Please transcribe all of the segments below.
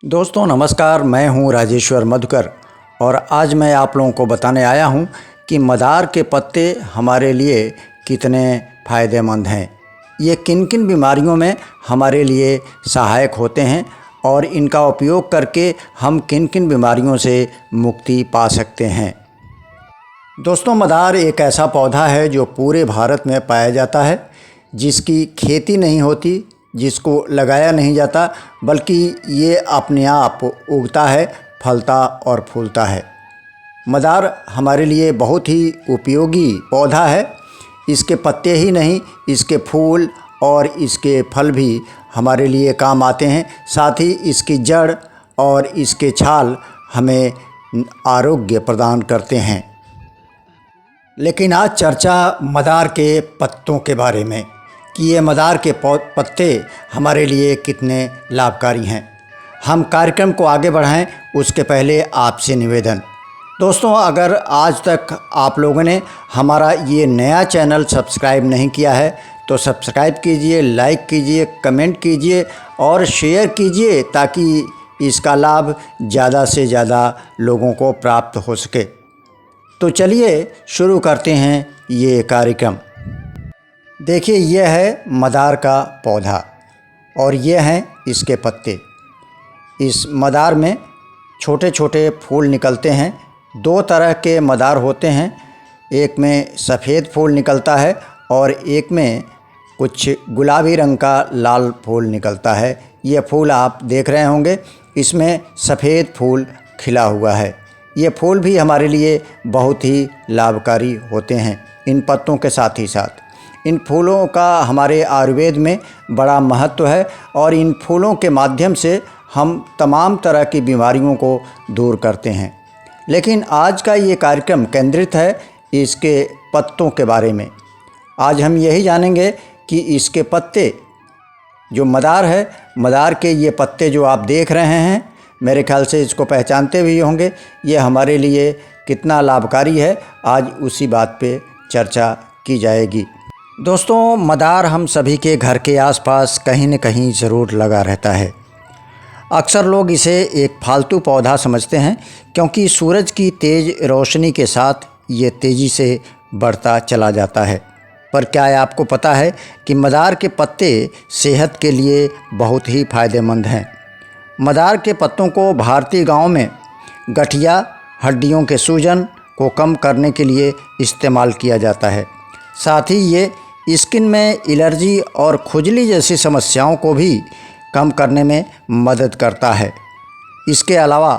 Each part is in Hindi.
दोस्तों नमस्कार, मैं हूं राजेश्वर मधुकर और आज मैं आप लोगों को बताने आया हूं कि मदार के पत्ते हमारे लिए कितने फ़ायदेमंद हैं। ये किन किन बीमारियों में हमारे लिए सहायक होते हैं और इनका उपयोग करके हम किन किन बीमारियों से मुक्ति पा सकते हैं। दोस्तों मदार एक ऐसा पौधा है जो पूरे भारत में पाया जाता है, जिसकी खेती नहीं होती, जिसको लगाया नहीं जाता, बल्कि ये अपने आप उगता है, फलता और फूलता है। मदार हमारे लिए बहुत ही उपयोगी पौधा है। इसके पत्ते ही नहीं, इसके फूल और इसके फल भी हमारे लिए काम आते हैं। साथ ही इसकी जड़ और इसके छाल हमें आरोग्य प्रदान करते हैं। लेकिन आज चर्चा मदार के पत्तों के बारे में कि ये मदार के पत्ते हमारे लिए कितने लाभकारी हैं। हम कार्यक्रम को आगे बढ़ाएं उसके पहले आपसे निवेदन, दोस्तों अगर आज तक आप लोगों ने हमारा ये नया चैनल सब्सक्राइब नहीं किया है तो सब्सक्राइब कीजिए, लाइक कीजिए, कमेंट कीजिए और शेयर कीजिए ताकि इसका लाभ ज़्यादा से ज़्यादा लोगों को प्राप्त हो सके। तो चलिए शुरू करते हैं ये कार्यक्रम। देखिए यह है मदार का पौधा और ये हैं इसके पत्ते। इस मदार में छोटे छोटे फूल निकलते हैं। दो तरह के मदार होते हैं, एक में सफ़ेद फूल निकलता है और एक में कुछ गुलाबी रंग का लाल फूल निकलता है। ये फूल आप देख रहे होंगे, इसमें सफ़ेद फूल खिला हुआ है। ये फूल भी हमारे लिए बहुत ही लाभकारी होते हैं। इन पत्तों के साथ ही साथ इन फूलों का हमारे आयुर्वेद में बड़ा महत्व है और इन फूलों के माध्यम से हम तमाम तरह की बीमारियों को दूर करते हैं। लेकिन आज का ये कार्यक्रम केंद्रित है इसके पत्तों के बारे में। आज हम यही जानेंगे कि इसके पत्ते जो मदार है, मदार के ये पत्ते जो आप देख रहे हैं, मेरे ख्याल से इसको पहचानते भी होंगे, ये हमारे लिए कितना लाभकारी है। आज उसी बात पे चर्चा की जाएगी। दोस्तों मदार हम सभी के घर के आसपास कहीं न कहीं ज़रूर लगा रहता है। अक्सर लोग इसे एक फालतू पौधा समझते हैं क्योंकि सूरज की तेज़ रोशनी के साथ ये तेज़ी से बढ़ता चला जाता है। पर क्या आपको पता है कि मदार के पत्ते सेहत के लिए बहुत ही फ़ायदेमंद हैं। मदार के पत्तों को भारतीय गांव में गठिया, हड्डियों के सूजन को कम करने के लिए इस्तेमाल किया जाता है। साथ ही ये स्किन में एलर्जी और खुजली जैसी समस्याओं को भी कम करने में मदद करता है। इसके अलावा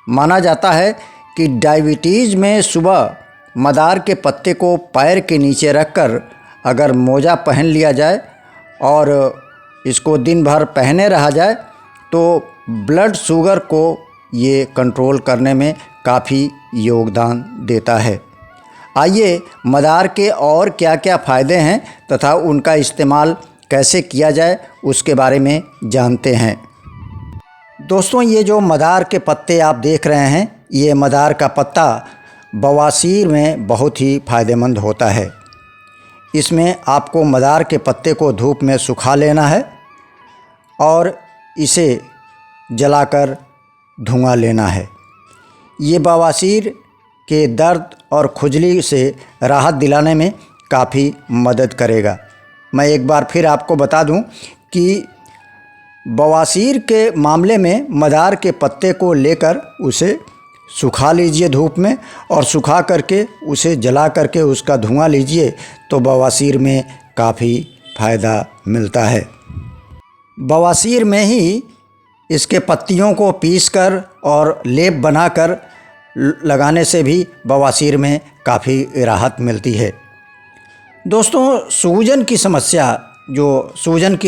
माना जाता है कि डायबिटीज़ में सुबह मदार के पत्ते को पैर के नीचे रखकर अगर मोजा पहन लिया जाए और इसको दिन भर पहने रहा जाए तो ब्लड शुगर को ये कंट्रोल करने में काफ़ी योगदान देता है। आइए मदार के और क्या क्या फ़ायदे हैं तथा उनका इस्तेमाल कैसे किया जाए उसके बारे में जानते हैं। दोस्तों ये जो मदार के पत्ते आप देख रहे हैं, ये मदार का पत्ता बवासीर में बहुत ही फ़ायदेमंद होता है। इसमें आपको मदार के पत्ते को धूप में सुखा लेना है और इसे जलाकर धुआं लेना है। ये बवासीर के दर्द और खुजली से राहत दिलाने में काफ़ी मदद करेगा। मैं एक बार फिर आपको बता दूं कि बवासीर के मामले में मदार के पत्ते को लेकर उसे सुखा लीजिए धूप में और सुखा करके उसे जला करके उसका धुआं लीजिए तो बवासीर में काफ़ी फ़ायदा मिलता है। बवासीर में ही इसके पत्तियों को पीसकर और लेप बनाकर लगाने से भी बवासीर में काफ़ी राहत मिलती है। दोस्तों सूजन की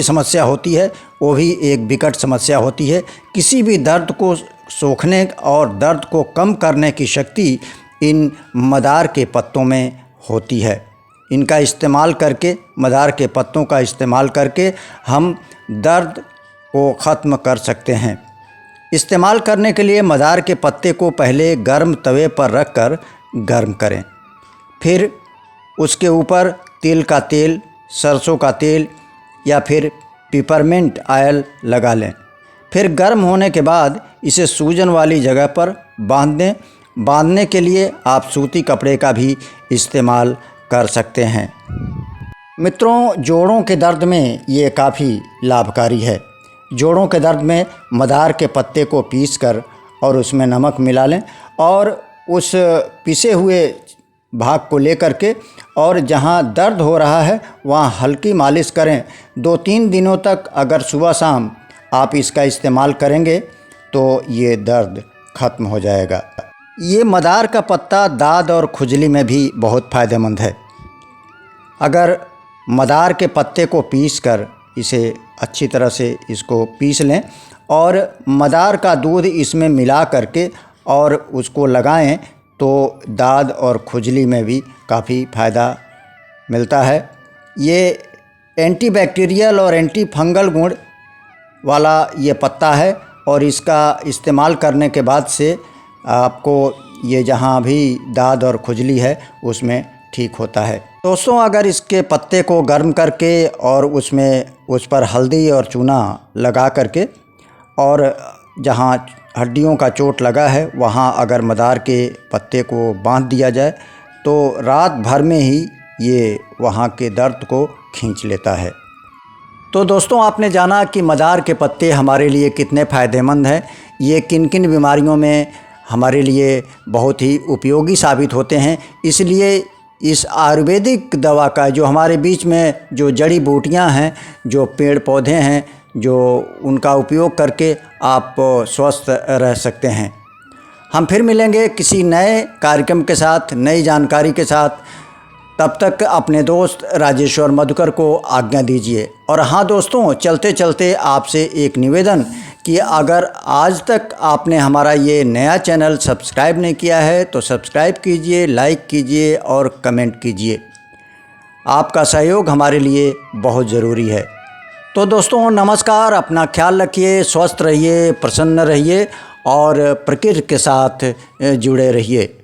समस्या होती है वो भी एक विकट समस्या होती है। किसी भी दर्द को सोखने और दर्द को कम करने की शक्ति इन मदार के पत्तों में होती है। इनका इस्तेमाल करके, मदार के पत्तों का इस्तेमाल करके हम दर्द को ख़त्म कर सकते हैं। इस्तेमाल करने के लिए मदार के पत्ते को पहले गर्म तवे पर रखकर गर्म करें, फिर उसके ऊपर तिल का तेल, सरसों का तेल या फिर पिपरमेंट ऑयल लगा लें। फिर गर्म होने के बाद इसे सूजन वाली जगह पर बांध दें। बांधने के लिए आप सूती कपड़े का भी इस्तेमाल कर सकते हैं। मित्रों, जोड़ों के दर्द में ये काफ़ी लाभकारी है। जोड़ों के दर्द में मदार के पत्ते को पीसकर और उसमें नमक मिला लें और उस पिसे हुए भाग को लेकर के और जहाँ दर्द हो रहा है वहाँ हल्की मालिश करें। 2-3 दिनों तक अगर सुबह शाम आप इसका इस्तेमाल करेंगे तो ये दर्द ख़त्म हो जाएगा। ये मदार का पत्ता दाद और खुजली में भी बहुत फ़ायदेमंद है। अगर मदार के पत्ते को पीसकर इसे अच्छी तरह से इसको पीस लें और मदार का दूध इसमें मिला करके और उसको लगाएं तो दाद और खुजली में भी काफ़ी फ़ायदा मिलता है। ये एंटीबैक्टीरियल और एंटी फंगल गुण वाला ये पत्ता है और इसका इस्तेमाल करने के बाद से आपको ये जहाँ भी दाद और खुजली है उसमें ठीक होता है। दोस्तों, अगर इसके पत्ते को गर्म करके और उस पर हल्दी और चूना लगा करके और जहाँ हड्डियों का चोट लगा है वहाँ अगर मदार के पत्ते को बांध दिया जाए तो रात भर में ही ये वहाँ के दर्द को खींच लेता है। तो दोस्तों, आपने जाना कि मदार के पत्ते हमारे लिए कितने फ़ायदेमंद हैं। ये किन किन बीमारियों में हमारे लिए बहुत ही उपयोगी साबित होते हैं। इसलिए इस आयुर्वेदिक दवा का जो हमारे बीच में जो जड़ी बूटियां हैं, जो पेड़ पौधे हैं, जो उनका उपयोग करके आप स्वस्थ रह सकते हैं। हम फिर मिलेंगे किसी नए कार्यक्रम के साथ, नई जानकारी के साथ। तब तक अपने दोस्त राजेश्वर मधुकर को आज्ञा दीजिए। और हाँ दोस्तों, चलते चलते आपसे एक निवेदन कि अगर आज तक आपने हमारा ये नया चैनल सब्सक्राइब नहीं किया है तो सब्सक्राइब कीजिए, लाइक कीजिए और कमेंट कीजिए। आपका सहयोग हमारे लिए बहुत ज़रूरी है। तो दोस्तों, नमस्कार। अपना ख्याल रखिए, स्वस्थ रहिए, प्रसन्न रहिए और प्रकृति के साथ जुड़े रहिए।